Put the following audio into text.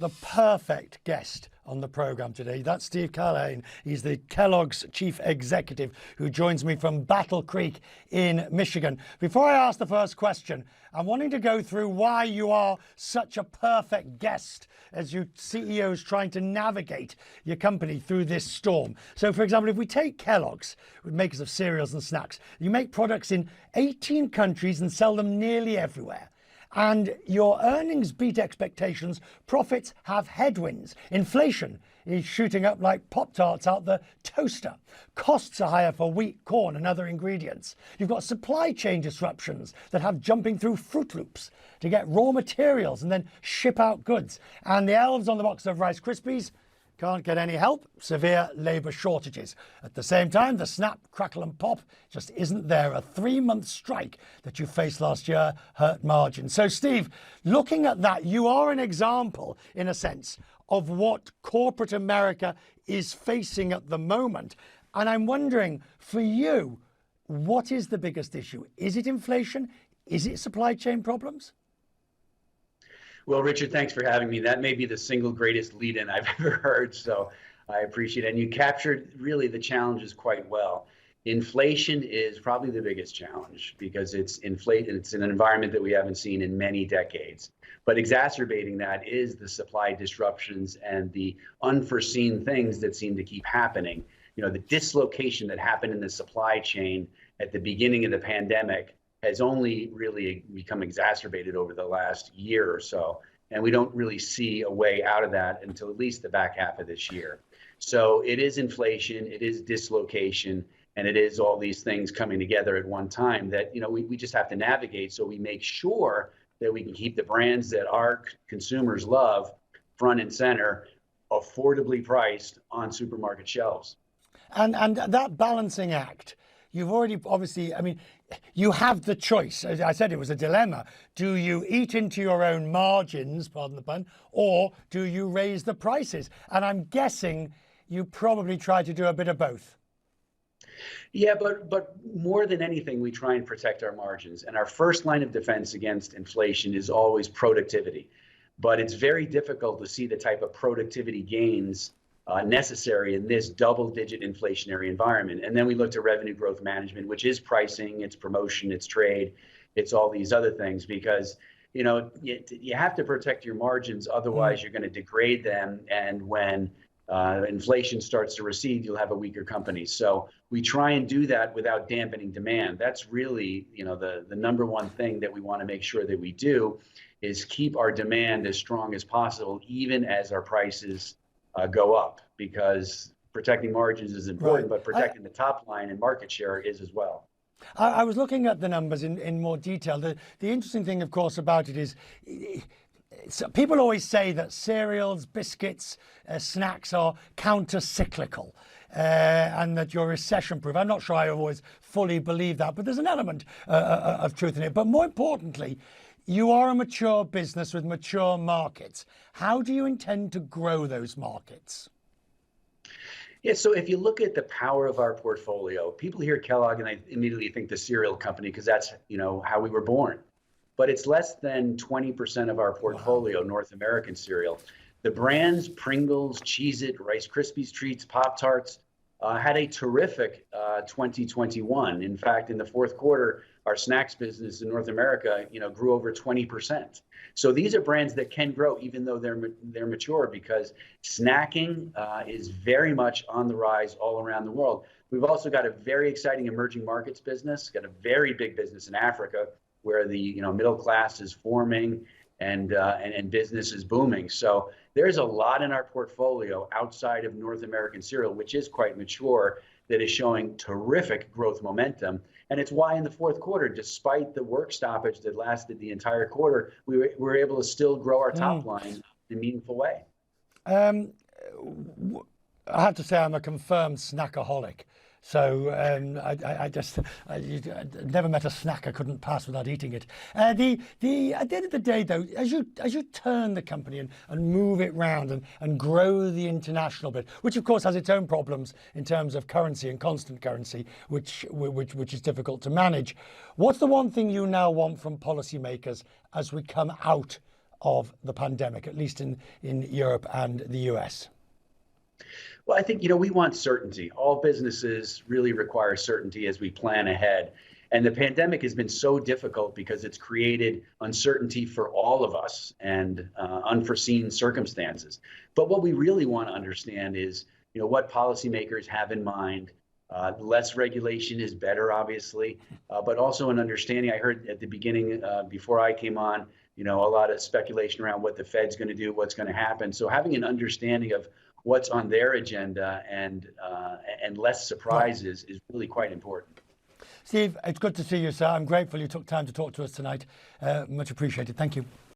The perfect guest on the program today. That's Steve Cahillane. He's the Kellogg's chief executive who joins me from Battle Creek in Michigan. Before I ask the first question, I'm wanting to go through why you are such a perfect guest as you CEOs trying to navigate your company through this storm. So, for example, if we take Kellogg's, makers of cereals and snacks, you make products in 18 countries and sell them nearly everywhere. And your earnings beat expectations, profits have headwinds. Inflation is shooting up like Pop-Tarts out the toaster. Costs are higher for wheat, corn and other ingredients. You've got supply chain disruptions that have jumping through Fruit Loops to get raw materials and then ship out goods. And the elves on the box of Rice Krispies can't get any help, severe labour shortages. At the same time, the snap, crackle and pop just isn't there. A 3-month strike that you faced last year hurt margins. So Steve, looking at that, you are an example, in a sense, of what corporate America is facing at the moment. And I'm wondering, for you, what is the biggest issue? Is it inflation? Is it supply chain problems? Well, Richard, thanks for having me. That may be the single greatest lead-in I've ever heard, so I appreciate it. And you captured really the challenges quite well. Inflation is probably the biggest challenge because it's inflated. It's in an environment that we haven't seen in many decades. But exacerbating that is the supply disruptions and the unforeseen things that seem to keep happening. You know, the dislocation that happened in the supply chain at the beginning of the pandemic has only really become exacerbated over the last year or so. And we don't really see a way out of that until at least the back half of this year. So it is inflation, it is dislocation, and it is all these things coming together at one time that, you know, we just have to navigate so we make sure that we can keep the brands that our consumers love front and center, affordably priced on supermarket shelves. And that balancing act, you've already, obviously, I mean, you have the choice. As I said, it was a dilemma. Do you eat into your own margins, pardon the pun, or do you raise the prices? And I'm guessing you probably try to do a bit of both. Yeah, but more than anything, we try and protect our margins. And our first line of defense against inflation is always productivity. But it's very difficult to see the type of productivity gains necessary in this double-digit inflationary environment. And then we look to revenue growth management, which is pricing, it's promotion, it's trade, it's all these other things, because you know you have to protect your margins, otherwise you're going to degrade them. And when inflation starts to recede, you'll have a weaker company. So we try and do that without dampening demand. That's really, you know, the number one thing that we want to make sure that we do is keep our demand as strong as possible, even as our prices go up, because protecting margins is important, but protecting the top line and market share is as well. I was looking at the numbers in more detail. The interesting thing, of course, about it is people always say that cereals, biscuits, snacks are counter-cyclical and that you're recession-proof. I'm not sure I always fully believe that, but there's an element of truth in it. But more importantly, you are a mature business with mature markets. How do you intend to grow those markets? Yeah, so if you look at the power of our portfolio, people hear Kellogg and I immediately think the cereal company because that's, you know, how we were born. But it's less than 20% of our portfolio, North American cereal. The brands Pringles, Cheez-It, Rice Krispies Treats, Pop-Tarts had a terrific 2021. In fact, in the fourth quarter, our snacks business in North America, you know, grew over 20%. So these are brands that can grow even though they're mature, because snacking is very much on the rise all around the world. We've also got a very exciting emerging markets business, got a very big business in Africa where the middle class is forming and business is booming. So there's a lot in our portfolio outside of North American cereal, which is quite mature, that is showing terrific growth momentum. And it's why in the fourth quarter, despite the work stoppage that lasted the entire quarter, we were able to still grow our top line in a meaningful way. I have to say I'm a confirmed snackaholic. So I never met a snack I couldn't pass without eating it. At the end of the day, though, as you turn the company and move it round and grow the international bit, which of course has its own problems in terms of currency and constant currency, which is difficult to manage. What's the one thing you now want from policymakers as we come out of the pandemic, at least in Europe and the US? Well, I think, we want certainty. All businesses really require certainty as we plan ahead. And the pandemic has been so difficult because it's created uncertainty for all of us and unforeseen circumstances. But what we really want to understand is, what policymakers have in mind. Less regulation is better, obviously, but also an understanding. I heard at the beginning, before I came on, a lot of speculation around what the Fed's going to do, what's going to happen. So having an understanding of what's on their agenda and less surprises is really quite important. Steve, it's good to see you, sir. I'm grateful you took time to talk to us tonight. Much appreciated. Thank you.